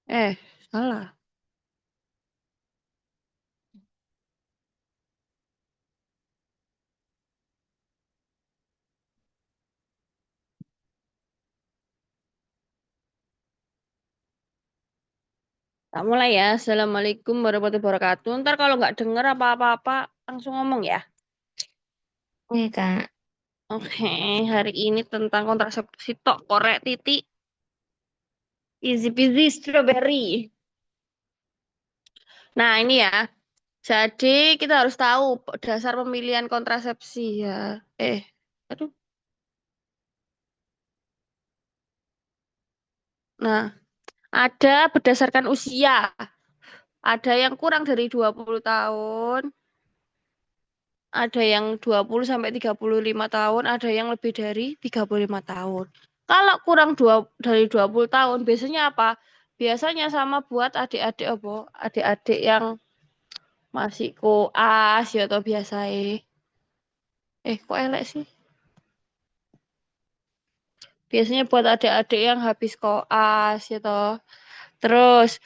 Salah. Tak mulai ya. Assalamualaikum warahmatullahi wabarakatuh. Ntar kalau nggak denger apa-apa, langsung ngomong ya. Oke, Kak. Oke, hari ini tentang kontrasepsi tok korek titik easy peasy strawberry. Nah, ini ya. Jadi kita harus tahu dasar pemilihan kontrasepsi ya. Aduh. Nah, ada berdasarkan usia. Ada yang kurang dari 20 tahun, ada yang 20 sampai 35 tahun, ada yang lebih dari 35 tahun. Kalau kurang dari 20 tahun, biasanya apa? Biasanya sama buat adik-adik apa? Adik-adik yang masih koas ya atau biasa kok elek sih? Biasanya buat adik-adik yang habis koas ya toh. Terus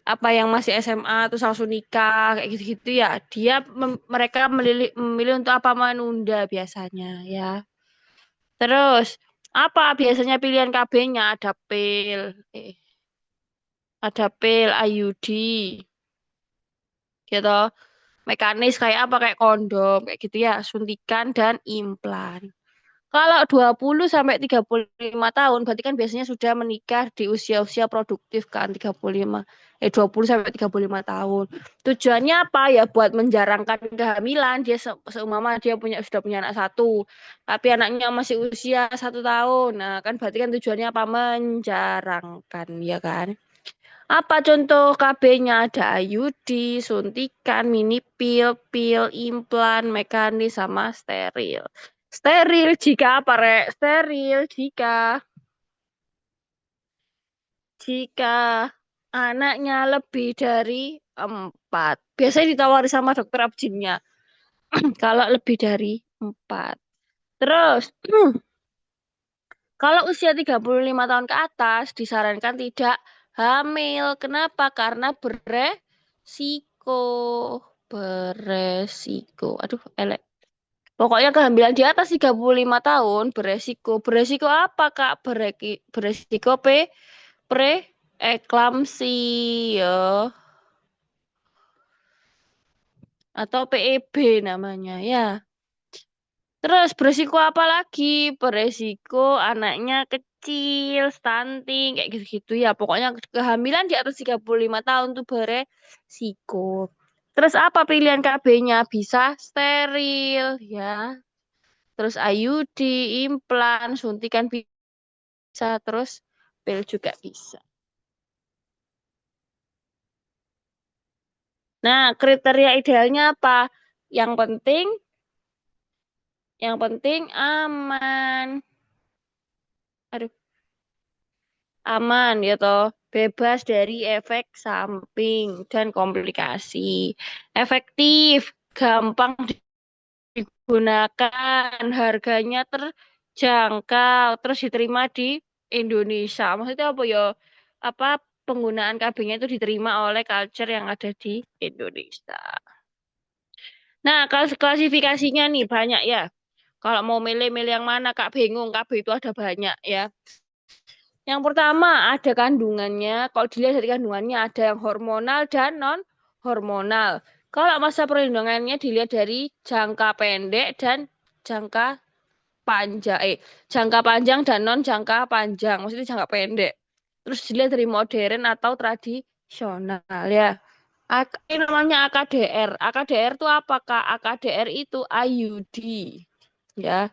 apa yang masih SMA terus langsung nikah kayak gitu-gitu ya. Mereka memilih untuk apa menunda biasanya ya. Terus apa biasanya pilihan KB-nya eh, ada pil IUD gitu. Mekanis kayak apa kayak kondom kayak gitu ya, suntikan dan implan. Kalau 20 sampai 35 tahun berarti kan biasanya sudah menikah di usia-usia produktif kan 20 sampai 35 tahun. Tujuannya apa ya buat menjarangkan kehamilan. Seumpama dia sudah punya anak satu, tapi anaknya masih usia 1 tahun. Nah, kan berarti kan tujuannya apa? Menjarangkan ya kan? Apa contoh KB-nya? Ada IUD, suntikan, mini pil, pil, implan, mekanis, sama steril. Steril jika apa, Rek? Steril jika anaknya lebih dari 4. Biasanya ditawari sama dokter abjinnya kalau lebih dari 4. Terus, kalau usia 35 tahun ke atas disarankan tidak hamil. Kenapa? Karena beresiko. Beresiko. Aduh, elek. Pokoknya kehamilan di atas 35 tahun beresiko. Beresiko apa, Kak? Beresiko preeklamsi ya atau PEB namanya ya. Terus beresiko apa lagi? Beresiko anaknya kecil, stunting, kayak gitu-gitu ya. Pokoknya kehamilan di atas 35 tahun tuh beresiko. Terus apa pilihan KB-nya? Bisa steril ya. Terus IUD, implan, suntikan bisa. Terus pil juga bisa. Nah, kriteria idealnya apa? Yang penting, yang penting aman. Aduh, aman ya toh, bebas dari efek samping dan komplikasi, efektif, gampang digunakan, harganya terjangkau, terus diterima di Indonesia. Maksudnya apa ya? Apa penggunaan KB-nya itu diterima oleh culture yang ada di Indonesia. Nah, klasifikasinya nih banyak ya. Kalau mau milih-milih yang mana, Kak bingung. KB itu ada banyak ya. Yang pertama ada kandungannya. Kalau dilihat dari kandungannya ada yang hormonal dan non hormonal. Kalau masa perlindungannya dilihat dari jangka pendek dan jangka panjang. Jangka panjang dan non jangka panjang. Maksudnya jangka pendek. Terus dilihat dari modern atau tradisional ya. Ini namanya AKDR. AKDR itu apa, Kak? AKDR itu IUD. Ya,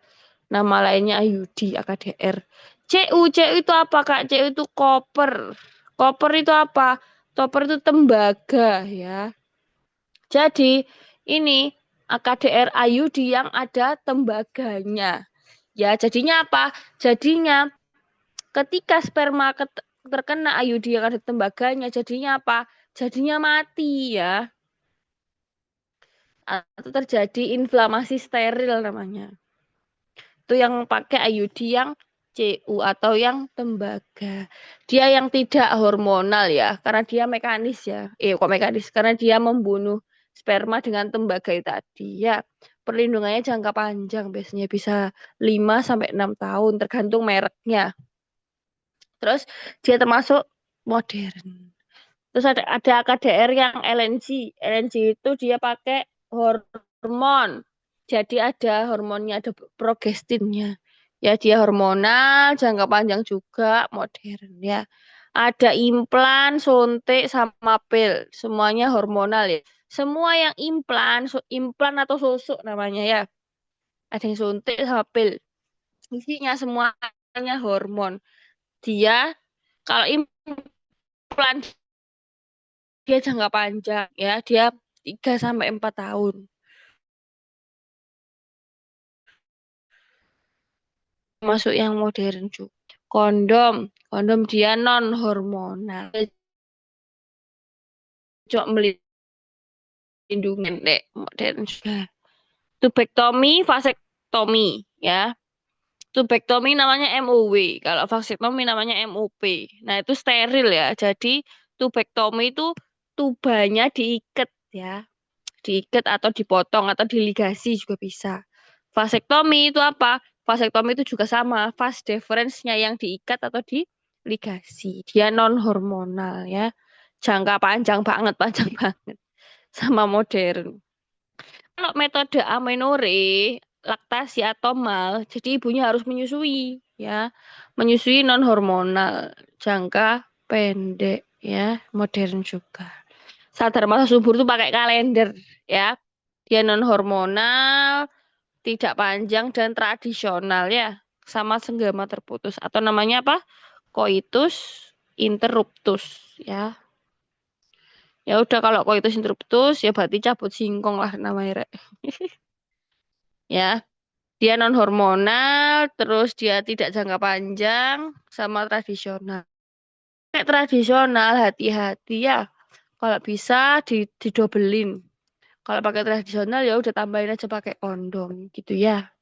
nama lainnya IUD, AKDR. CU itu apa, Kak? CU itu koper. Koper itu apa? Koper itu tembaga, ya. Jadi, ini AKDR IUD yang ada tembaganya. Ya, jadinya apa? Jadinya ketika sperma terkena IUD yang ada tembaganya, jadinya apa? Jadinya mati, ya. Atau terjadi inflamasi steril namanya. Itu yang pakai IUD yang CU atau yang tembaga. Dia yang tidak hormonal ya, karena dia mekanis ya. Kok mekanis? Karena dia membunuh sperma dengan tembaga itu tadi ya. Perlindungannya jangka panjang, biasanya bisa 5 sampai 6 tahun tergantung mereknya. Terus dia termasuk modern. Terus ada AKDR yang LNG. LNG itu dia pakai hormon. Jadi ada hormonnya, ada progestinnya. Ya, dia hormonal, jangka panjang juga, modern ya. Ada implan, suntik, sama pil. Semuanya hormonal ya. Semua yang implan, implan atau susuk namanya ya. Ada yang suntik sama pil. Isinya semuanya hormon. Dia kalau implan dia jangka panjang ya, dia 3 sampai 4 tahun. Masuk yang modern juga. Kondom, kondom dia non hormonal. Cuma melindungi dek, modern juga. Tubektomi, vasektomi ya. Tubektomi namanya MUW, kalau vasektomi namanya MUP. Nah, itu steril ya. Jadi tubektomi itu tubanya diikat ya. Diikat atau dipotong atau diligasi juga bisa. Vasektomi itu apa? Vasektomi itu juga sama, vas deferensnya yang diikat atau diligasi. Dia non hormonal ya. Jangka panjang banget, panjang banget. Sama modern. Kalau metode amenore, laktasi atau mal, jadi ibunya harus menyusui ya. Menyusui non hormonal, jangka pendek ya, modern juga. Sadar masa subur itu pakai kalender ya. Dia non hormonal, tidak panjang dan tradisional ya. Sama senggama terputus atau namanya apa? Coitus interruptus ya. Ya udah kalau coitus interruptus ya berarti cabut singkong lah namanya Rek. Ya. Dia non hormonal, terus dia tidak jangka panjang sama tradisional. Kayak tradisional hati-hati ya. Kalau bisa didobelin. Kalau pakai tradisional ya udah tambahin aja pakai kondom gitu ya.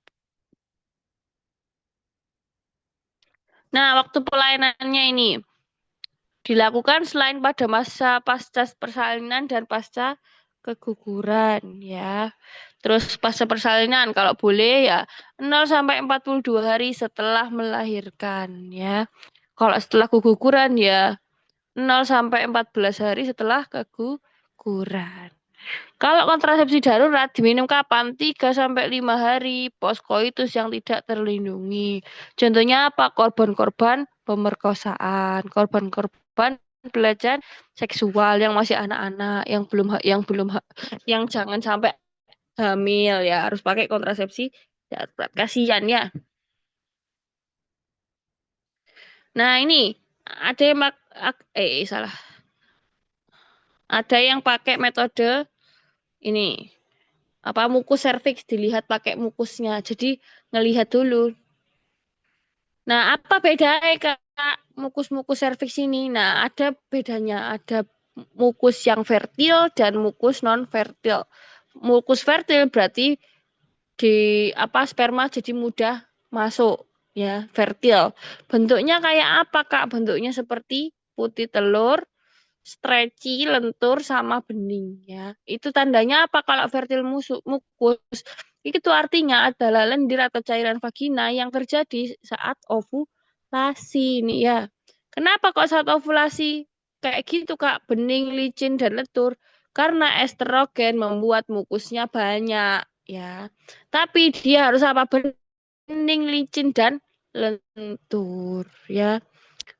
Nah, waktu pelayanannya ini dilakukan selain pada masa pasca persalinan dan pasca keguguran ya. Terus pasca persalinan kalau boleh ya 0 sampai 42 hari setelah melahirkan ya. Kalau setelah keguguran ya 0 sampai 14 hari setelah keguguran. Kalau kontrasepsi darurat diminum kapan? 3 sampai 5 hari poskoitus yang tidak terlindungi. Contohnya apa? Korban-korban pemerkosaan, korban-korban pelecehan seksual yang masih anak-anak, yang jangan sampai hamil ya, harus pakai kontrasepsi darurat. Kasihan ya. Nah, ini ada yang salah. Ada yang pakai metode ini apa mukus serviks dilihat pakai mukusnya. Jadi ngelihat dulu. Nah, apa bedanya Kak mukus-mukus serviks ini? Nah, ada bedanya. Ada mukus yang fertil dan mukus non fertil. Mukus fertil berarti di apa sperma jadi mudah masuk ya, fertil. Bentuknya kayak apa Kak? Bentuknya seperti putih telur, stretchy, lentur, sama bening ya. Itu tandanya apa kalau fertil mukus? Itu artinya adalah lendir atau cairan vagina yang terjadi saat ovulasi nih ya. Kenapa kok saat ovulasi kayak gitu Kak, bening, licin dan lentur? Karena estrogen membuat mukusnya banyak ya. Tapi dia harus apa? Bening, licin dan lentur ya.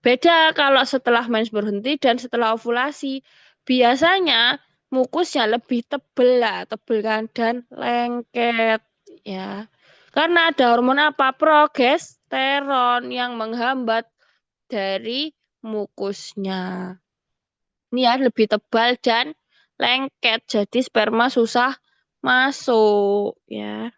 Beda kalau setelah mens berhenti dan setelah ovulasi. Biasanya mukusnya lebih tebel lah, tebel kan dan lengket ya. Karena ada hormon apa? Progesteron yang menghambat dari mukusnya. Ini ya lebih tebal dan lengket. Jadi sperma susah masuk ya.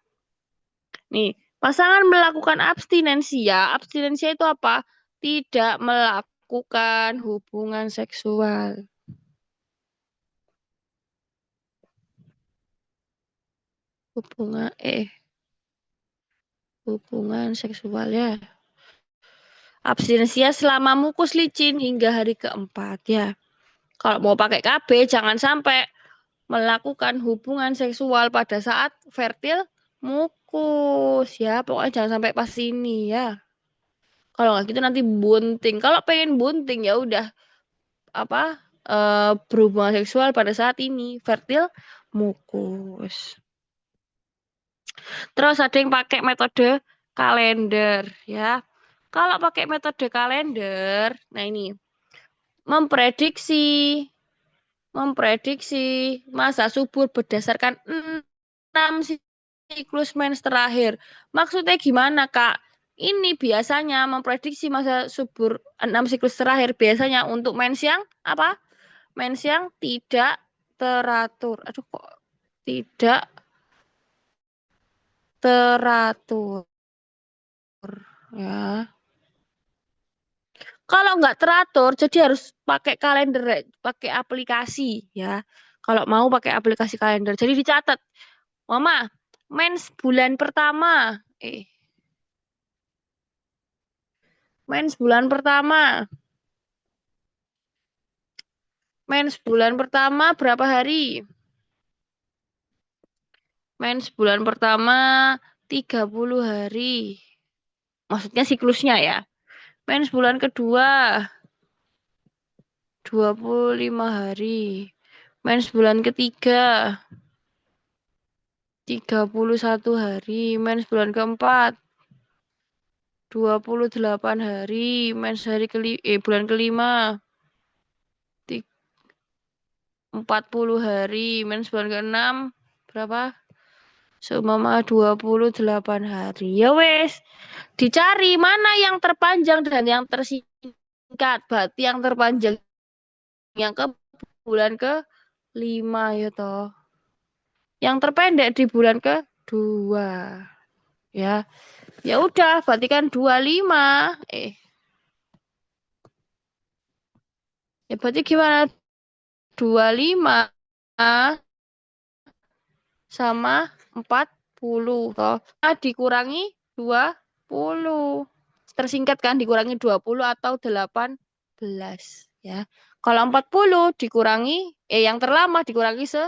Nih, pasangan melakukan abstinensia. Abstinensia itu apa? Tidak melakukan hubungan seksual. Hubungan hubungan seksual ya. Abstinensia selama mukus licin hingga hari keempat ya. Kalau mau pakai KB jangan sampai melakukan hubungan seksual pada saat fertil mukus ya. Pokoknya jangan sampai pas ini ya. Kalau nggak gitu nanti bunting. Kalau pengen bunting ya udah berhubungan seksual pada saat ini fertil mukus. Terus ada yang pakai metode kalender ya. Kalau pakai metode kalender, nah ini memprediksi masa subur berdasarkan 6 siklus mens terakhir. Maksudnya gimana, Kak? Ini biasanya memprediksi masa subur 6 siklus terakhir biasanya untuk mens yang apa? Mens yang tidak teratur. Aduh, kok tidak teratur ya. Kalau nggak teratur, jadi harus pakai kalender, pakai aplikasi ya. Kalau mau pakai aplikasi kalender. Jadi dicatat, Mama, mens bulan pertama. Mens bulan pertama. Mens bulan pertama berapa hari? Mens bulan pertama 30 hari. Maksudnya siklusnya ya. Mens bulan kedua 25 hari. Mens bulan ketiga 31 hari. Mens bulan keempat 28 hari. Mens bulan kelima 40 hari. Mens bulan ke-6 berapa? Seumpama 28 hari. Ya wes, dicari mana yang terpanjang dan yang tersingkat. Berarti yang terpanjang yang ke bulan ke-5 ya toh. Yang terpendek di bulan ke-2. Ya. Ya udah, berarti kan 25. Ya berarti gimana? 25 sama 40 toh. Dikurangi 20. Tersingkat kan dikurangi 20 atau 18 ya. Kalau 40 dikurangi yang terlama dikurangi 11.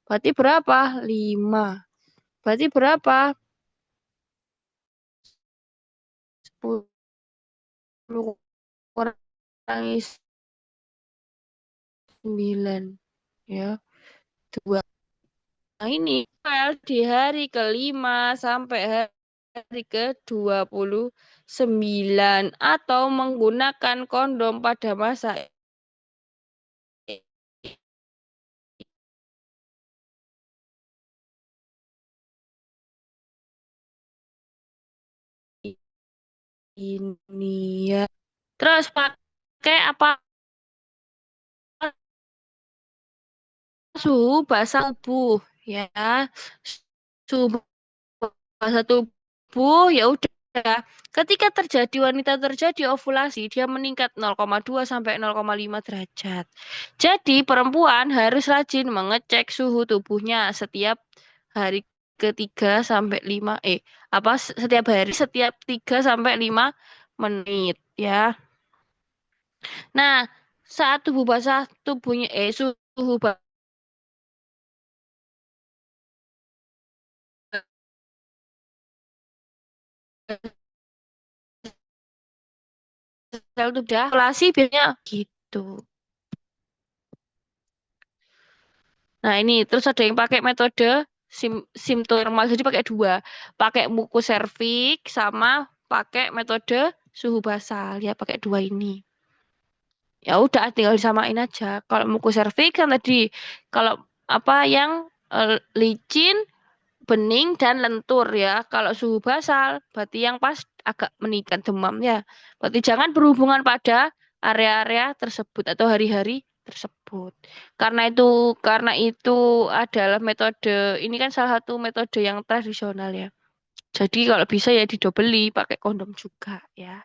Berarti berapa? 5. Berarti berapa? 10 kurangi 9 ya. 2. Nah ini di hari ke-5 sampai hari ke-29 atau menggunakan kondom pada masa ini ya. Terus pakai apa? Suhu basah tubuh ya. Suhu basah tubuh ya udah. Ketika wanita terjadi ovulasi, dia meningkat 0,2 sampai 0,5 derajat. Jadi perempuan harus rajin mengecek suhu tubuhnya setiap hari ke-3 sampai 5 setiap hari setiap 3 sampai 5 menit ya. Nah, saat tubuh basah tubuhnya suhu basah sel tubuh dah ovulasi biasanya gitu. Nah, ini terus ada yang pakai metode simptomal. Jadi pakai 2. Pakai mukus serviks sama pakai metode suhu basal. Ya, pakai 2 ini. Ya udah tinggal disamain aja. Kalau mukus serviks kan tadi kalau yang licin, bening dan lentur ya. Kalau suhu basal berarti yang pas agak meningkat demam ya. Berarti jangan berhubungan pada area-area tersebut atau hari-hari tersebut. Karena itu adalah metode ini kan salah satu metode yang tradisional ya. Jadi kalau bisa ya didobeli pakai kondom juga ya.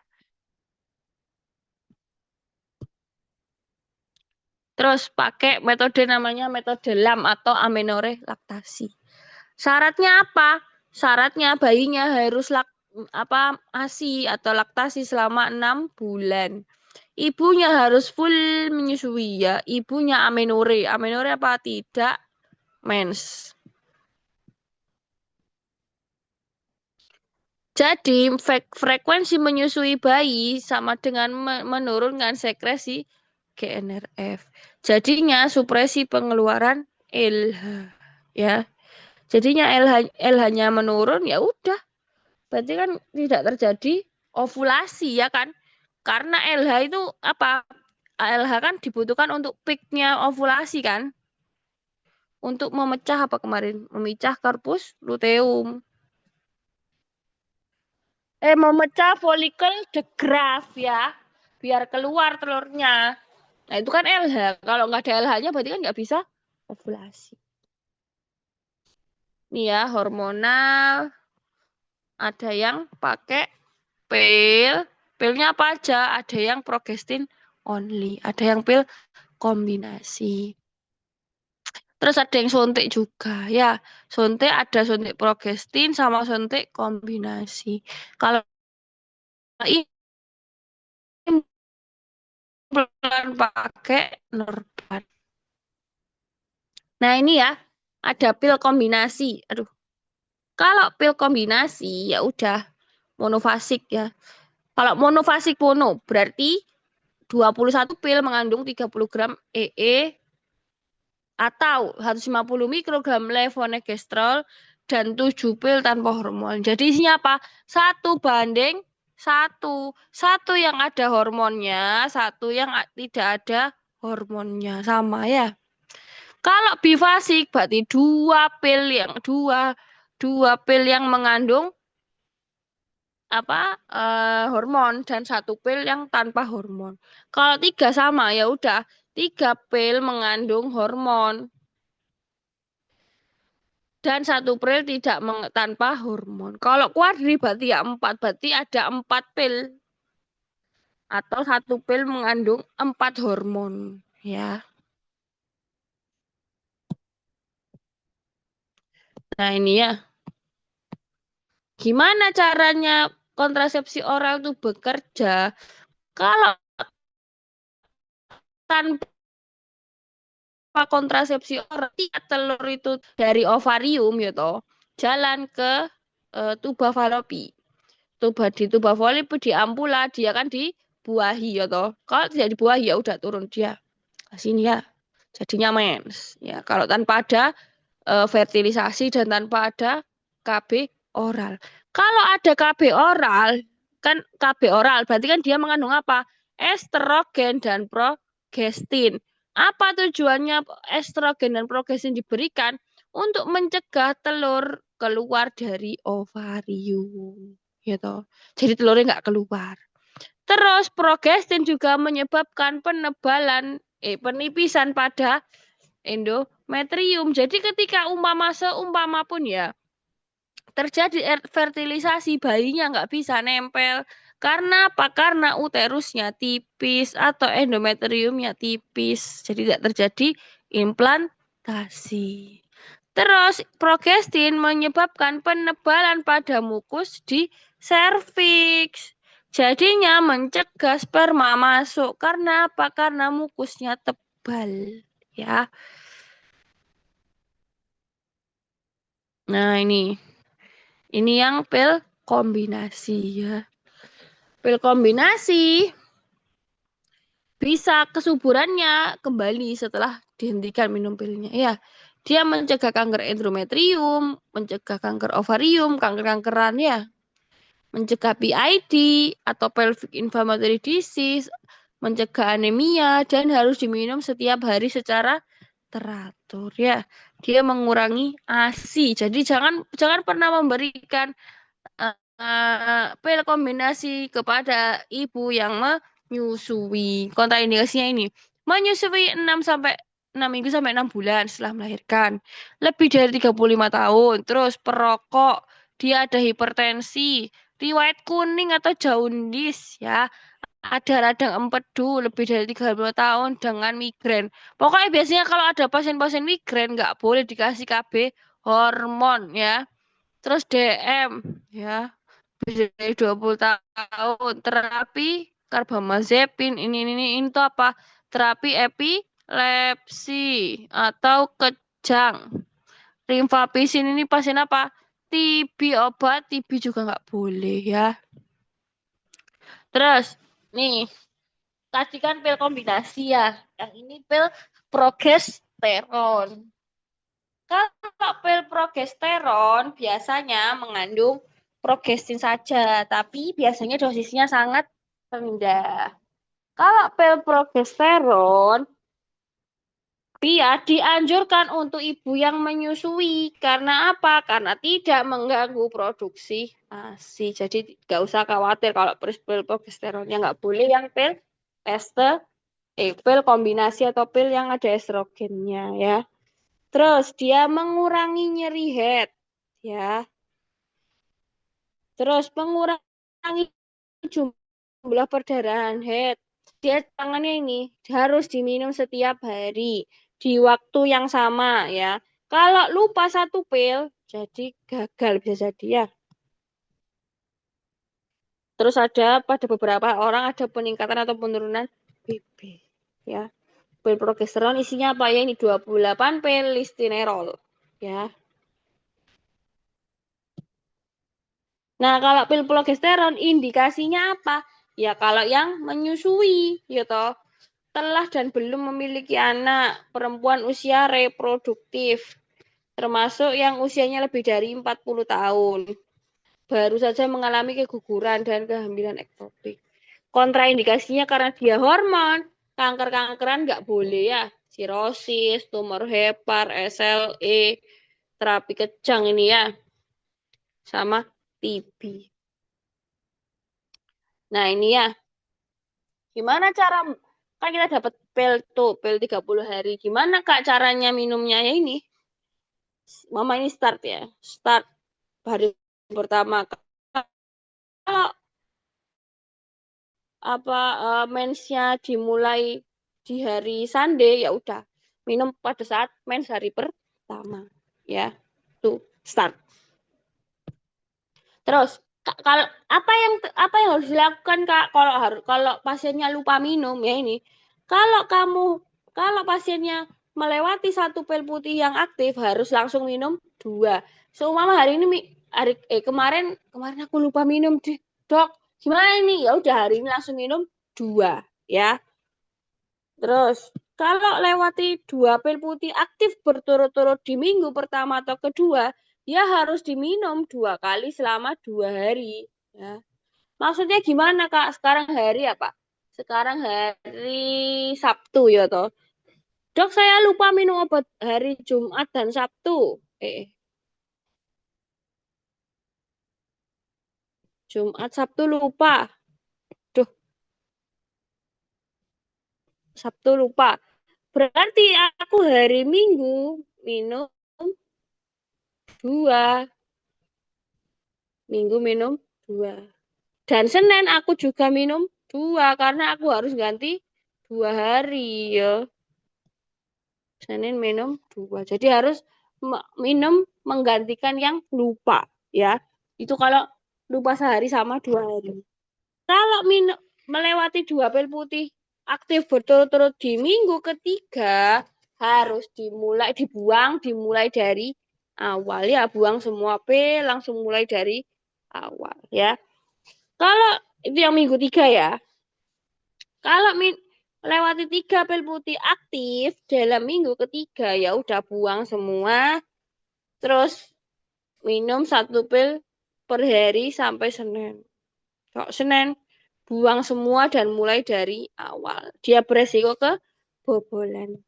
Terus pakai metode namanya metode LAM atau amenorrhea laktasi. Syaratnya apa? Syaratnya bayinya harus ASI atau laktasi selama 6 bulan. Ibunya harus full menyusui ya. Ibunya amenore. Amenore apa? Tidak mens. Jadi frekuensi menyusui bayi sama dengan menurunkan sekresi GNRF. Jadinya supresi pengeluaran LH ya. Jadinya LH-nya menurun ya udah. Berarti kan tidak terjadi ovulasi ya kan? Karena LH itu apa? LH kan dibutuhkan untuk peaknya ovulasi kan? Untuk memecah apa kemarin? Memecah korpus luteum. Memecah folikel de Graaff ya. Biar keluar telurnya. Nah itu kan LH. Kalau nggak ada LH-nya berarti kan nggak bisa ovulasi. Nih ya, hormonal. Ada yang pakai pil. Pilnya apa aja? Ada yang progestin only. Ada yang pil kombinasi. Terus ada yang suntik juga. Ya, suntik ada suntik progestin sama suntik kombinasi. Kalau ini pakai Norbat. Nah, ini ya, ada pil kombinasi. Aduh. Kalau pil kombinasi ya udah monofasik ya. Kalau monofasik mono berarti 21 pil mengandung 30 gram EE atau 150 mikrogram levonorgestrel dan 7 pil tanpa hormon. Jadi isinya apa? 1:1. Satu yang ada hormonnya, satu yang tidak ada hormonnya. Sama ya. Kalau bifasik berarti dua pil yang mengandung hormon dan 1 pil yang tanpa hormon. Kalau 3 sama ya udah 3 pil mengandung hormon dan 1 pil tidak tanpa hormon. Kalau kuadri berarti ya 4, berarti ada 4 pil atau 1 pil mengandung 4 hormon ya. Nah ini ya. Gimana caranya kontrasepsi oral itu bekerja? Kalau tanpa kontrasepsi oral, telur itu dari ovarium ya toh, jalan ke tuba falopi. Di tuba falopi di ampula dia kan dibuahi ya toh. Kalau tidak dibuahi ya udah turun dia ke sini ya. Jadinya mens. Ya, kalau tanpa ada fertilisasi dan tanpa ada KB oral. Kalau ada KB oral, kan KB oral berarti kan dia mengandung apa? Estrogen dan progestin. Apa tujuannya estrogen dan progestin diberikan? Untuk mencegah telur keluar dari ovarium. Gitu. Jadi telurnya nggak keluar. Terus progestin juga menyebabkan penipisan pada endometrium. Jadi ketika seumpama pun ya terjadi fertilisasi, bayinya nggak bisa nempel. Karena apa? Karena uterusnya tipis atau endometriumnya tipis. Jadi tidak terjadi implantasi. Terus progestin menyebabkan penebalan pada mukus di serviks. Jadinya mencegah sperma masuk. Karena apa? Karena mukusnya tebal. Ya. Nah, ini yang pil kombinasi ya. Pil kombinasi bisa kesuburannya kembali setelah dihentikan minum pilnya. Ya, dia mencegah kanker endometrium, mencegah kanker ovarium, kanker-kankeran ya. Mencegah PID atau pelvic inflammatory disease, mencegah anemia dan harus diminum setiap hari secara teratur ya. Dia mengurangi ASI. Jadi jangan pernah memberikan pil kombinasi kepada ibu yang menyusui. Kontraindikasinya ini, menyusui 6 minggu sampai 6 bulan setelah melahirkan. Lebih dari 35 tahun. Terus perokok, dia ada hipertensi, riwayat kuning atau jaundice ya. Ada radang empedu lebih dari 35 tahun dengan migrain. Pokoknya biasanya kalau ada pasien-pasien migrain nggak boleh dikasih KB hormon ya. Terus DM ya. bisa dari 20 tahun. Terapi karbamazepin ini tuh apa? Terapi epilepsi atau kejang. Rifampicin ini pasien apa? TB, obat TB juga nggak boleh ya. Terus nih, tadi kan pil kombinasi ya. Yang ini pil progesteron. Kalau pil progesteron biasanya mengandung progestin saja, tapi biasanya dosisnya sangat rendah. Kalau pil progesteron dianjurkan untuk ibu yang menyusui. Karena apa? Karena tidak mengganggu produksi ASI. Jadi nggak usah khawatir kalau pil progesteronnya nggak boleh yang pil pil kombinasi atau pil yang ada estrogennya ya. Terus dia mengurangi nyeri head ya. Terus mengurangi jumlah perdarahan head. Dia tangannya ini harus diminum setiap hari di waktu yang sama ya. Kalau lupa satu pil, jadi gagal bisa jadi ya. Terus pada beberapa orang ada peningkatan atau penurunan BB ya. Pil progesteron isinya apa ya? Ini 28 pil listinerol ya. Nah, kalau pil progesteron indikasinya apa? Ya kalau yang menyusui, ya toh, telah dan belum memiliki anak, perempuan usia reproduktif, termasuk yang usianya lebih dari 40 tahun, baru saja mengalami keguguran dan kehamilan ektopik. Kontraindikasinya karena dia hormon, kanker-kankeran nggak boleh ya, sirosis, tumor hepar, SLE, terapi kejang ini ya, sama TB. Nah ini ya, gimana cara, kan kita dapat pil tuh, pil 30 hari. Gimana Kak caranya minumnya ya ini? Mama ini start ya, start hari pertama. Kalau mensnya dimulai di hari Sunday ya udah minum pada saat mens hari pertama ya, tuh start. Terus kalau apa yang harus dilakukan Kak kalau pasiennya lupa minum ya ini? Kalau pasiennya melewati satu pil putih yang aktif harus langsung minum 2. Mama hari ini kemarin aku lupa minum dok. Gimana ini? Ya udah hari ini langsung minum 2 ya. Terus kalau lewati 2 pil putih aktif berturut-turut di minggu pertama atau kedua, ya harus diminum 2 kali selama 2 hari. Ya. Maksudnya gimana Kak? Sekarang hari apa? Sekarang hari Sabtu ya toh. Dok saya lupa minum obat hari Jumat dan Sabtu. Jumat Sabtu lupa. Duh, Sabtu lupa. Berarti aku hari Minggu minum 2. Minggu minum 2. Dan Senin aku juga minum 2 karena aku harus ganti 2 hari ya. Senin minum 2. Jadi harus minum menggantikan yang lupa ya. Itu kalau lupa sehari sama 2 hari. Kalau melewati 2 pil putih aktif berturut-turut di minggu ketiga harus dimulai dari awal ya. Buang semua pil, langsung mulai dari awal ya. Kalau itu yang minggu 3 ya. Kalau melewati 3 pil putih aktif dalam minggu ketiga ya udah buang semua. Terus minum 1 pil per hari sampai Senin. Kalau Senin buang semua dan mulai dari awal. Dia beresiko kebobolan.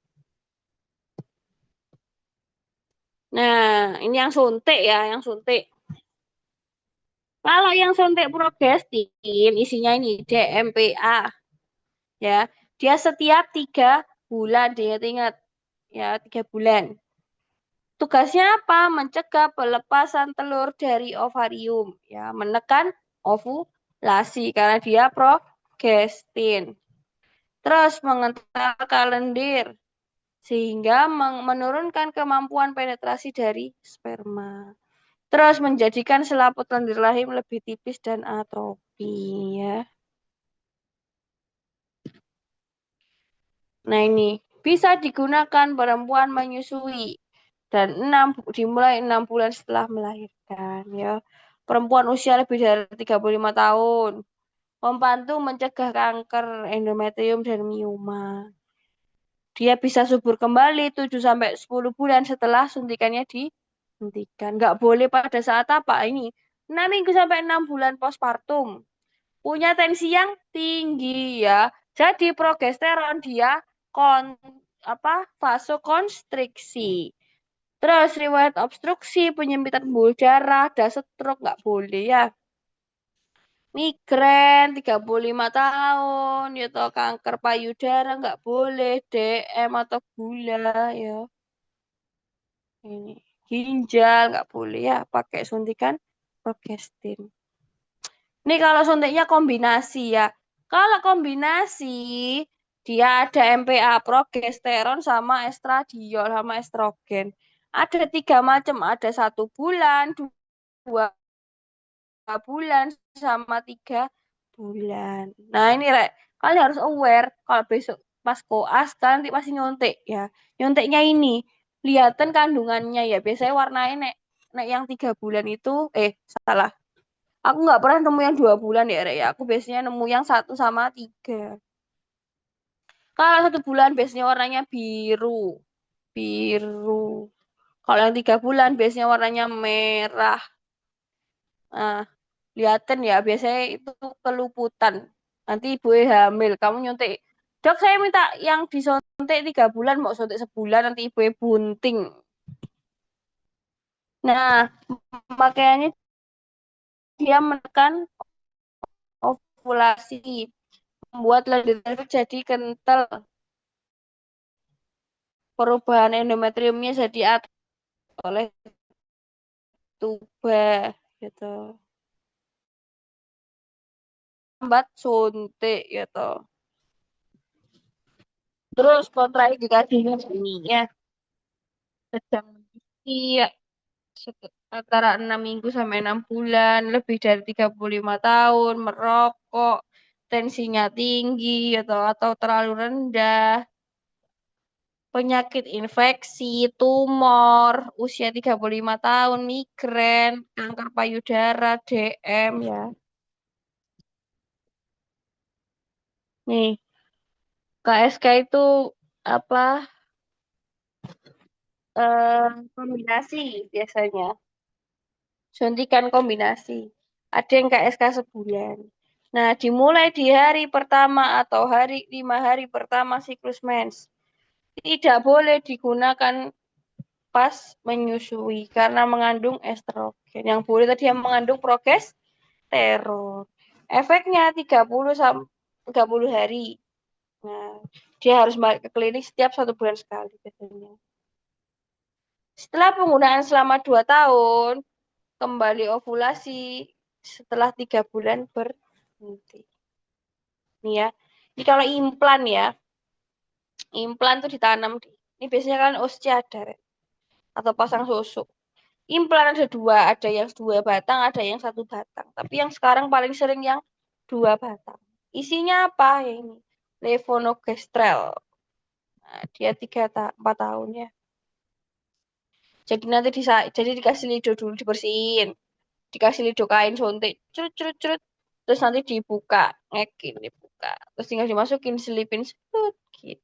Nah, ini yang suntik ya, yang suntik. Kalau yang suntik progestin isinya ini DMPA. Ya, dia setiap 3 bulan, diingat-ingat ya, 3 bulan. Tugasnya apa? Mencegah pelepasan telur dari ovarium, ya, menekan ovulasi karena dia progestin. Terus mengentalkan lendir sehingga menurunkan kemampuan penetrasi dari sperma. Terus menjadikan selaput lendir rahim lebih tipis dan atrofi ya. Nah ini bisa digunakan perempuan menyusui dan dimulai 6 bulan setelah melahirkan ya. Perempuan usia lebih dari 35 tahun. Membantu mencegah kanker endometrium dan mioma. Dia bisa subur kembali 7 sampai 10 bulan setelah suntikannya dihentikan. Nggak boleh pada saat apa ini? 6 minggu sampai 6 bulan postpartum. Punya tensi yang tinggi ya. Jadi progesteron dia vasokonstriksi. Terus riwayat obstruksi, penyempitan pembuluh darah, ada stroke nggak boleh ya. Migren 35 tahun, ya toh kanker payudara nggak boleh, DM atau gula ya. Ini ginjal nggak boleh ya, pakai suntikan progestin. Ini kalau suntiknya kombinasi ya. Kalau kombinasi dia ada MPA, progesteron sama estradiol sama estrogen. Ada 3 macam, ada 1 bulan, 2 bulan sama 3 bulan. Nah ini Rek, kalian harus aware kalau besok pas koas kalian nanti pasti nyontek ya. Nyonteknya ini lihatan kandungannya ya. Biasanya warnanya nek yang 3 bulan itu salah. Aku nggak pernah nemu yang 2 bulan ya Rek ya. Aku biasanya nemu yang 1 sama 3. Kalau 1 bulan biasanya warnanya biru. Biru. Kalau yang 3 bulan biasanya warnanya merah. Nah, lihatin ya, biasanya itu keluputan. Nanti ibu hamil, kamu nyuntik. Dok, saya minta yang disuntik 3 bulan, mau suntik sebulan, nanti ibu bunting. Nah, makanya dia menekan ovulasi, membuat lendir jadi kental. Perubahan endometriumnya jadi oleh tuba gitu. Lambat suntik gitu. Terus kontraindikasinya ini ya, sedang menyusui ya, antara 6 minggu sampai 6 bulan, lebih dari 35 tahun, merokok, tensinya tinggi atau terlalu rendah, penyakit infeksi, tumor, usia 35 tahun, migren, kanker payudara, DM ya. Nih, KSK itu apa? Kombinasi biasanya. Suntikan kombinasi. Ada yang KSK sebulan. Nah, dimulai di hari pertama atau 5 hari pertama siklus mens. Tidak boleh digunakan pas menyusui karena mengandung estrogen. Yang boleh tadi yang mengandung progesteron. Efeknya 30 hari. Nah, dia harus balik ke klinik setiap 1 bulan sekali biasanya. Setelah penggunaan selama 2 tahun, kembali ovulasi setelah 3 bulan berhenti. Nih ya. Ini kalau implan ya. Implan tuh ditanam. Ini biasanya kan osteada atau pasang susu. Implan ada 2, ada yang 2 batang, ada yang 1 batang. Tapi yang sekarang paling sering yang 2 batang. Isinya apa ya ini? Levonorgestrel. Nah, dia 4 tahun ya. Jadi nanti jadi dikasih lido dulu, dibersihin. Dikasih lido kain suntik, curut, terus nanti dibuka, ngekin dibuka, terus tinggal dimasukin, selipin, gitu.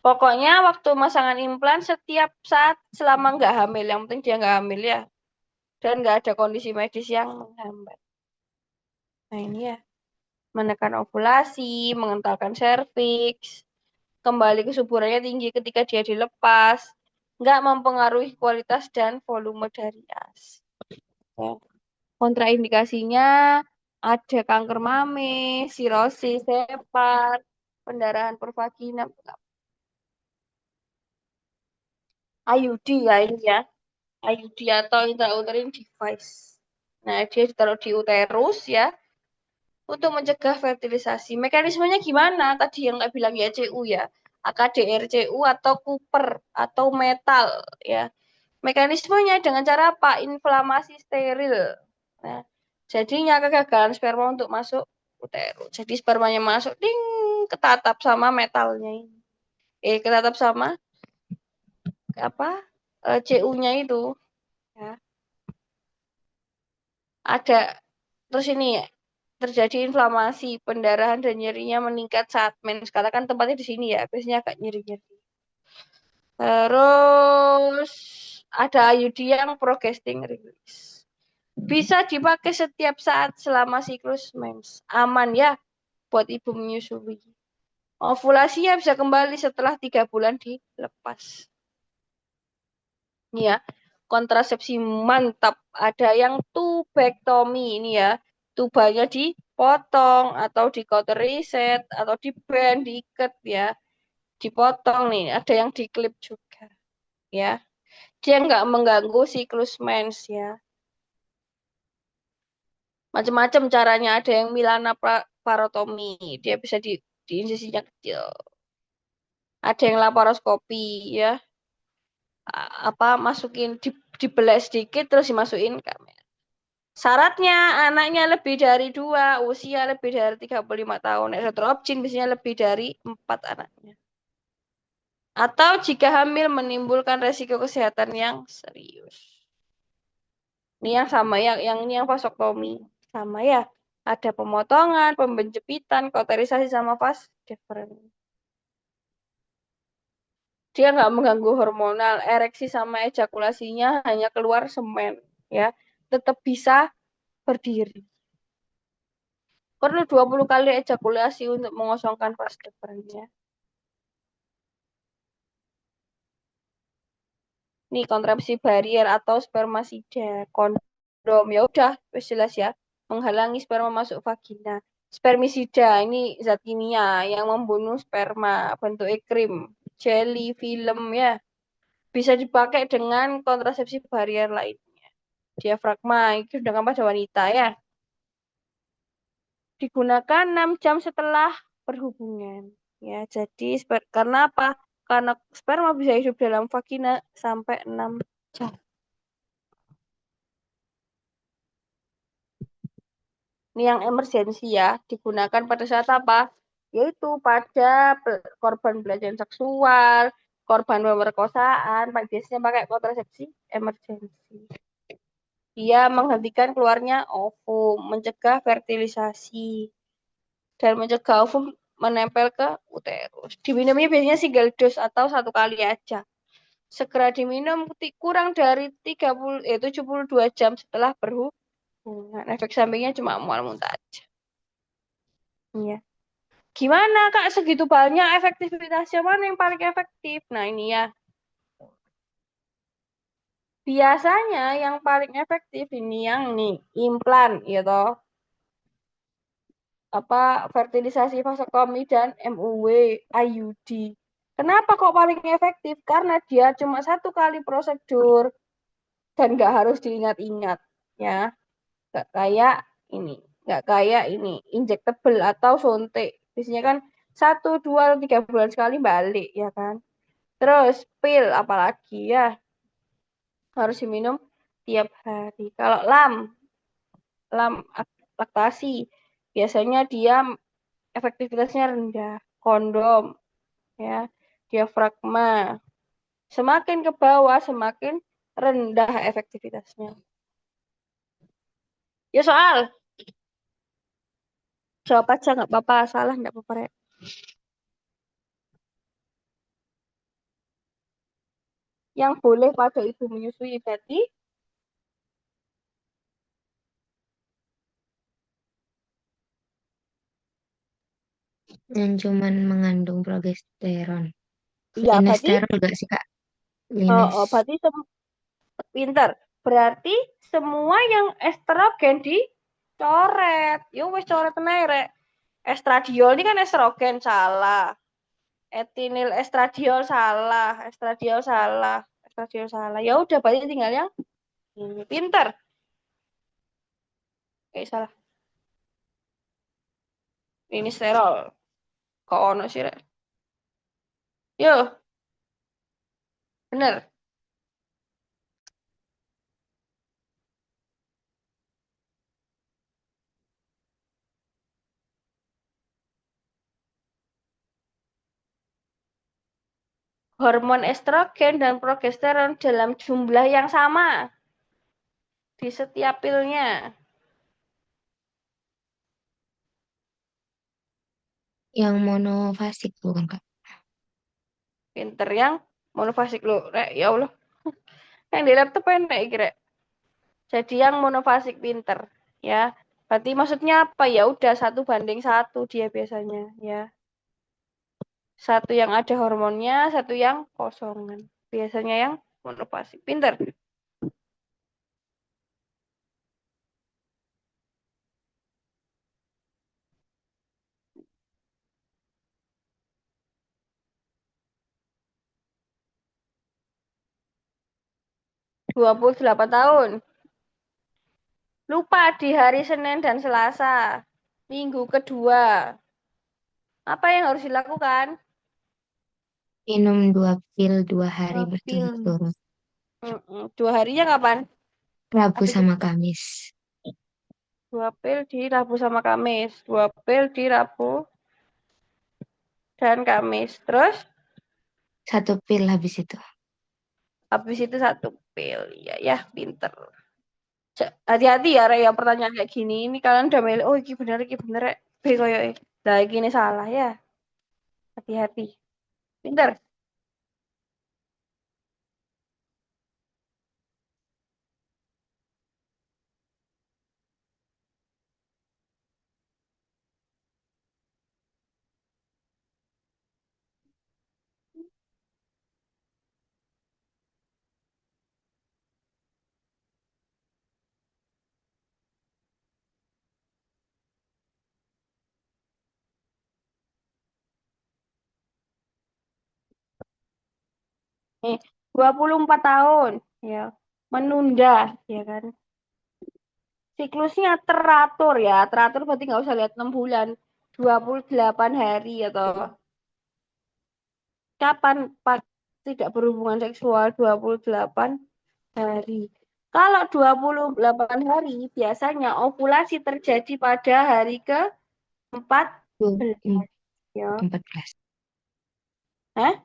Pokoknya waktu masangan implan setiap saat selama nggak hamil, yang penting dia nggak hamil ya, dan nggak ada kondisi medis yang menghambat. Nah ini ya, menekan ovulasi, mengentalkan serviks, kembali kesuburannya tinggi ketika dia dilepas, nggak mempengaruhi kualitas dan volume dari AS. Ya. Kontraindikasinya ada kanker mame, sirosis, hepat, pendarahan pervagina, IUD ya ini ya, IUD atau intrauterine device. Nah, dia ditaruh di uterus ya, untuk mencegah fertilisasi. Mekanismenya gimana? Tadi yang nggak bilang YCU ya, AKDRCU atau Cooper atau metal ya. Mekanismenya dengan cara apa? Inflamasi steril. Nah, jadinya kegagalan sperma untuk masuk uterus. Jadi spermanya masuk, ding, ketatap sama metalnya ini. Ketatap sama apa? CU-nya itu. Ya. Ada terus ini ya, terjadi inflamasi, pendarahan dan nyerinya meningkat saat mens. Karena kan tempatnya di sini ya, biasanya agak nyeri-nyeri. Terus ada IUD yang progestin release. Bisa dipakai setiap saat selama siklus mens. Aman ya buat ibu menyusui. Ovulasinya bisa kembali setelah 3 bulan dilepas. Ini ya, kontrasepsi mantap. Ada yang tubektomi ini ya. Tubanya dipotong atau di cauterized atau di band, diikat ya. Dipotong nih, ada yang diklip juga ya. Dia nggak mengganggu siklus mens ya. Macam-macam caranya, ada yang Milana parotomi, dia bisa di insisinya kecil. Ada yang laparoskopi ya. Apa masukin dibelah sedikit terus dimasukin kamera. Syaratnya anaknya lebih dari 2, usia lebih dari 35 tahun. Heterotropin biasanya lebih dari 4 anaknya. Atau jika hamil menimbulkan resiko kesehatan yang serius. Ini yang sama ya, yang ini yang vasoktomi. Sama ya. Ada pemotongan, pembenjepitan, kauterisasi sama vas deferens. Dia nggak mengganggu hormonal, ereksi sama ejakulasinya hanya keluar semen, ya. Tetap bisa berdiri. Perlu 20 kali ejakulasi untuk mengosongkan vas deferens ya. Nih kontrasepsi barier atau spermasida, kondom ya udah, jelas ya, menghalangi sperma masuk vagina. Spermisida ini zat kimia yang membunuh sperma, bentuknya krim, jelly, film ya. Bisa dipakai dengan kontrasepsi barier lainnya. Diafragma itu sedangkan pada wanita ya. Digunakan 6 jam setelah berhubungan. Ya, jadi karena apa? Karena sperma bisa hidup dalam vagina sampai 6 jam. Ini yang emergensi ya, digunakan pada saat apa? Yaitu pada korban pelecehan seksual, korban pemerkosaan, biasanya pakai kontrasepsi emergensi. Dia menghentikan keluarnya ovum, mencegah fertilisasi, dan mencegah ovum menempel ke uterus. Diminumnya biasanya single dose atau 1 kali aja. Segera diminum kurang dari 72 jam setelah berhubungan. Efek sampingnya cuma mual muntah aja. Iya. Gimana Kak, segitu banyak efektivitasnya, mana yang paling efektif? Nah ini ya. Biasanya yang paling efektif ini yang nih, implan gitu. Apa fertilisasi vasektomi dan MUW IUD. Kenapa kok paling efektif? Karena dia cuma 1 kali prosedur dan nggak harus diingat-ingat ya. Nggak kayak ini injectable atau suntik. Biasanya kan 1, 2, 3 bulan sekali balik ya kan. Terus pil apalagi ya harus diminum tiap hari. Kalau lam laktasi biasanya dia efektivitasnya rendah. Kondom ya, diafragma. Semakin ke bawah semakin rendah efektivitasnya. Ya soal. Jawab aja nggak apa-apa, salah nggak apa-apa. Yang boleh pada ibu menyusui berarti Yang cuman mengandung progesteron. iya berarti Linesterol gak sih Kak? Lines. berarti pinter. Berarti semua yang estrogen dicoret. Yo wes coret rek. Estradiol ini kan estrogen salah. Etinil estradiol salah, estradiol salah, estradiol salah. Ya udah berarti tinggal yang ini. Pinter. Oke, salah. Ini sterol. Kok ono sih rek? Yo, bener. hormon estrogen dan progesteron dalam jumlah yang sama di setiap pilnya. Yang monofasik bukan Kak? Pinter yang monofasik lo, Rek. Ya Allah. Yang di laptop enak iki, Rek. Jadi yang monofasik pinter, ya. Berarti maksudnya apa? Ya udah 1:1 dia biasanya, ya. Satu yang ada hormonnya, satu yang kosongan. Biasanya yang monofasik. Pinter. 28 tahun. Lupa di hari Senin dan Selasa. Minggu kedua. Apa yang harus dilakukan? Minum 2 pil 2 hari 2 pil. berturut-turut. 2 harinya kapan? Rabu Habis sama itu Kamis. 2 pil di Rabu sama Kamis. 2 pil di Rabu dan Kamis. Terus 1 pil habis itu. habis itu 1 pil. Iya ya, pinter. Hati-hati ya, Rek, ya pertanyaan kayak gini. Ini kalian udah milih, oh iki bener, Rek. B koyo Lah iki ini salah ya. Hati-hati. Pinter. 24 tahun, ya. Menunda, ya kan. Siklusnya teratur ya. Teratur berarti nggak usah lihat 6 bulan. 28 hari atau kapan tidak berhubungan seksual 28 hari. Kalau 28 hari biasanya ovulasi terjadi pada hari ke-14 ya. 14. Hah?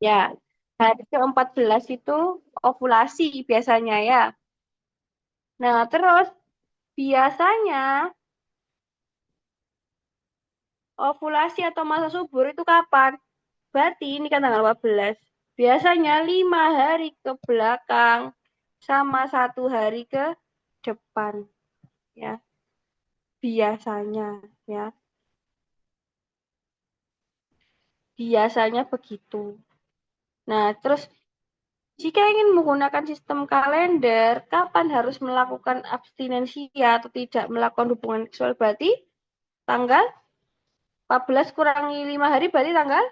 Ya. Hari ke-14 itu ovulasi biasanya ya. Nah, terus biasanya ovulasi atau masa subur itu kapan? Berarti ini kan tanggal 14. Biasanya 5 hari ke belakang sama 1 hari ke depan. Ya, biasanya ya. Biasanya begitu. Nah, terus jika ingin menggunakan sistem kalender, kapan harus melakukan abstinensi atau tidak melakukan hubungan seksual? Berarti tanggal 14 kurangi 5 hari berarti tanggal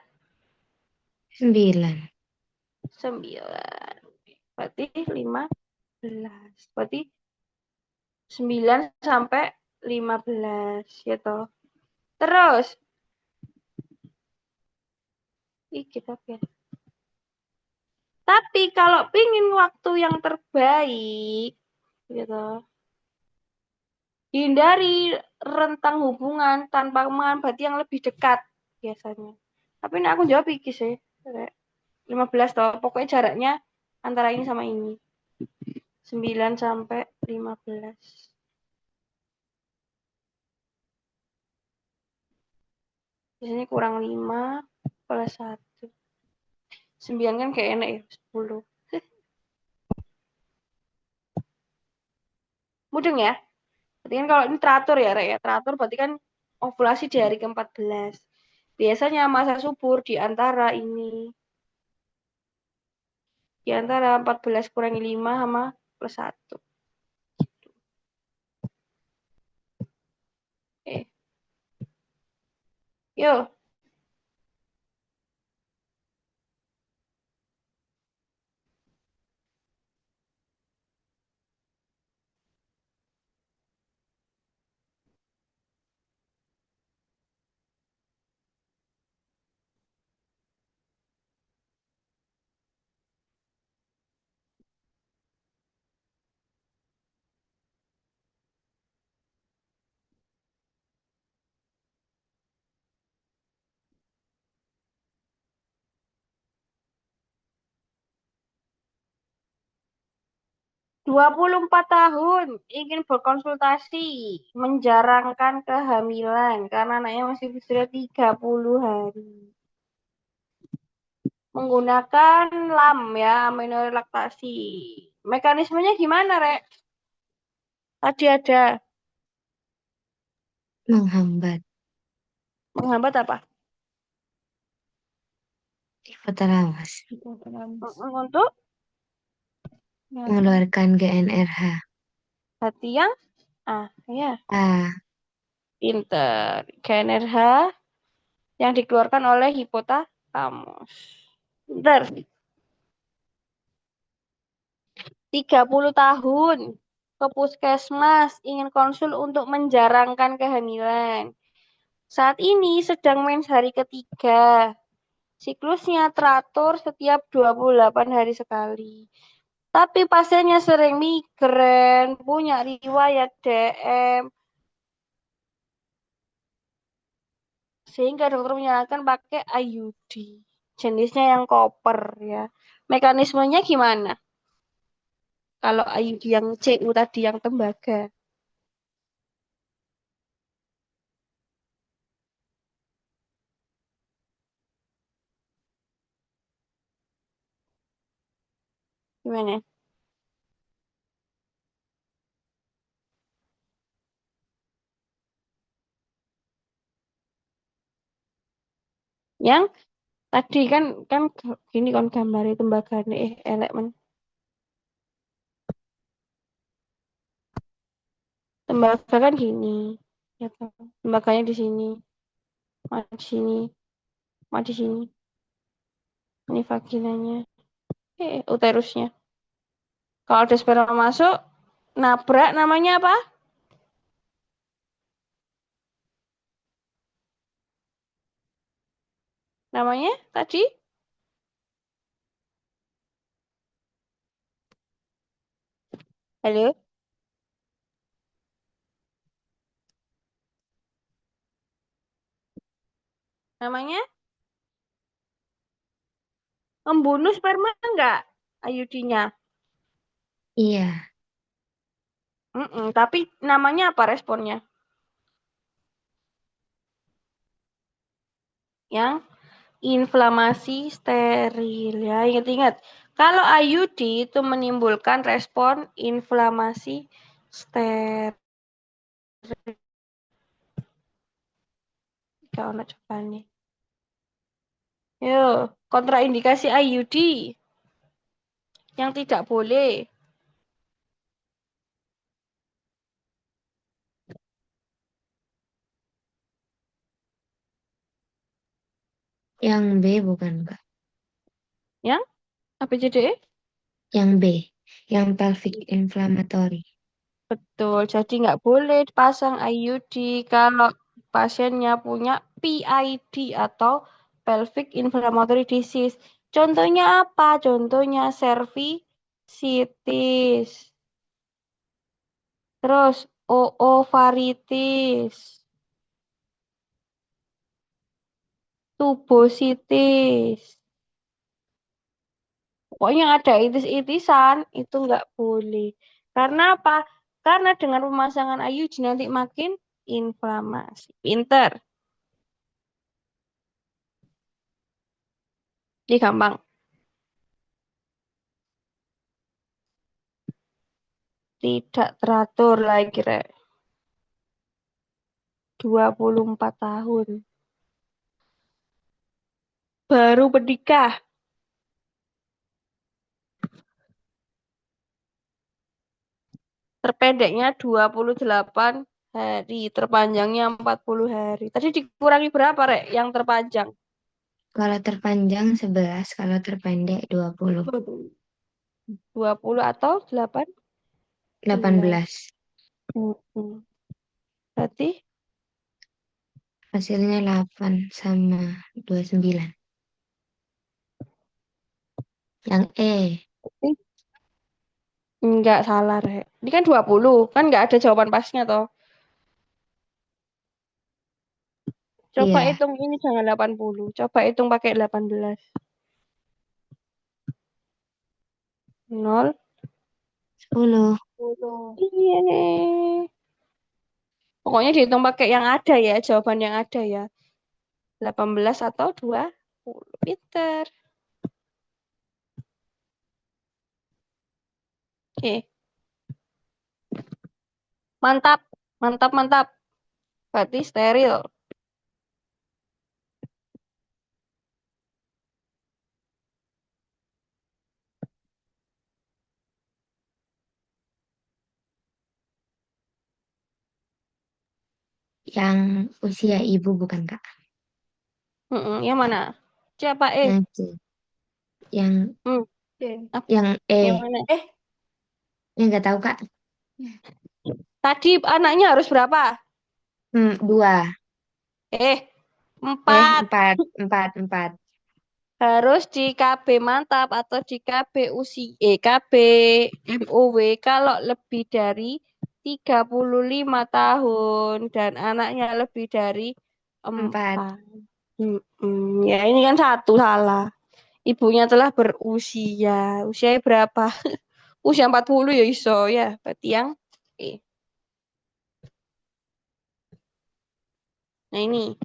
9. 9. Berarti 15. Berarti 9 sampai 15 gitu. Terus kita ya. Tapi kalau pingin waktu yang terbaik gitu, hindari rentang hubungan tanpa mengan berarti yang lebih dekat biasanya. Tapi ini aku jawab iki sih. 15 toh. Pokoknya jaraknya antara ini sama ini. 9 sampai 15. Biasanya kurang 5 plus 1. 9 kan kayak enak ya, 10. Mudeng ya? Berarti kan kalau ini teratur ya, Rek ya. Teratur berarti kan ovulasi di hari ke-14. Biasanya masa subur di antara ini. Di antara 14 kurangi 5 sama plus 1. Yuk. 24 tahun ingin berkonsultasi menjarangkan kehamilan karena anaknya masih berusia 30 hari. Menggunakan LAM ya, aminoredaktasi. Mekanismenya gimana, Rek? Tadi ada Menghambat menghambat apa? hipotalamus. Untuk Mengeluarkan GnRH. hati yang ya, A. pinter. GnRH yang dikeluarkan oleh hipotalamus. Pinter. 30 tahun ke puskesmas ingin konsul untuk menjarangkan kehamilan. Saat ini sedang mens hari ketiga. Siklusnya teratur setiap 28 hari sekali. Tapi pasiennya sering migren, punya riwayat DM, sehingga dokter menyarankan pakai IUD. Jenisnya yang koper ya. Mekanismenya gimana? Kalau IUD yang CU tadi yang tembaga. Gimana? Yang tadi kan gini kan gambarnya tembaga elek men. Tembaga kan gini. Ya kan? Tembaganya di sini, di sini, di sini. Ini vaginanya. Uterusnya. Kalau ada sperma masuk, nabrak namanya apa? Namanya tadi? Halo? Namanya? Membunuh sperma enggak? IUD-nya. Iya. Tapi namanya apa responnya? Yang inflamasi steril ya. Ingat-ingat. Kalau IUD itu menimbulkan respon inflamasi steril. Kalau coba nih. Yo, kontraindikasi IUD yang tidak boleh. Yang B bukan, Kak. Yang ABCDE? Yang B. Yang pelvic inflammatory. Betul, jadi nggak boleh pasang IUD kalau pasiennya punya PID atau pelvic inflammatory disease. Contohnya apa? Contohnya cervicitis. Terus oovaritis, tubositis. Pokoknya ada itis-itisan itu nggak boleh. Karena apa? Karena dengan pemasangan IUD nanti makin inflamasi. Pinter. Ini gampang. Tidak teratur lagi, Rek. 24 tahun. Baru menikah. Terpendeknya 28 hari. Terpanjangnya 40 hari. Tadi dikurangi berapa, Rek? Yang terpanjang. Kalau terpanjang 11, kalau terpendek 20. 20 atau 8? 18. Berarti Hasilnya 8 sama 29. Yang E. enggak salah, Rek. Ini kan 20. Kan enggak ada jawaban pasnya, toh. Coba Iya. hitung ini jangan 80. Coba hitung pakai 18. 0. 10. 10. Iya nih. Pokoknya dihitung pakai yang ada ya, jawaban yang ada ya. 18 atau 20. Pinter. Oke. Mantap. Mantap, mantap. Berarti steril. Yang usia ibu bukan Kak. Yang mana? Siapa Yang C. Yang Hmm. Apa? yang Yang E. mana? Yang nggak tahu Kak. Tadi anaknya harus berapa? 2. Empat. 4. 4. 4. Harus di KB mantap atau di KB KB MOW kalau lebih dari 35 tahun dan anaknya lebih dari 4. 4. Ya ini kan satu salah. Ibunya telah berusia. Usianya berapa? Usia 40 ya iso ya. Berarti yang eh. Nah ini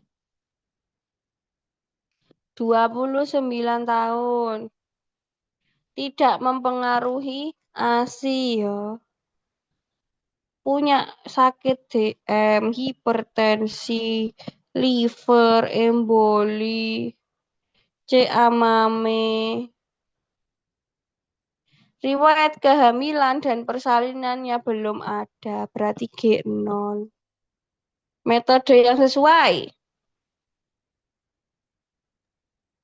29 tahun. Tidak mempengaruhi ASI ya. Punya sakit DM, hipertensi, liver, emboli, C. amame, riwayat kehamilan dan persalinannya belum ada, berarti G0. Metode yang sesuai,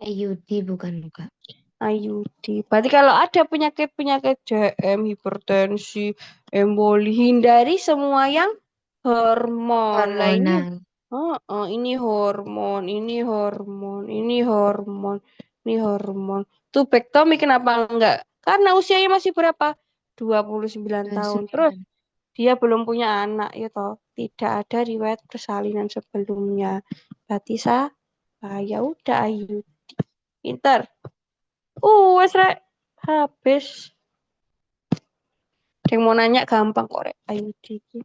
IUD bukan Kak. IUD. Berarti kalau ada penyakit-penyakit DM, hipertensi, emboli, hindari semua yang hormon. Lah ini Hormonal. ini hormon, ini hormon, ini hormon, ini hormon. Tubektomi kenapa enggak? Karena usianya masih berapa? 29 tahun. Terus 29. dia belum punya anak ya toh. Tidak ada riwayat persalinan sebelumnya. Berarti ya udah ayo. Pinter. Wes rek. Habis. Yang mau nanya gampang kok rek. Ayo dikit.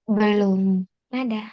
Belum ada.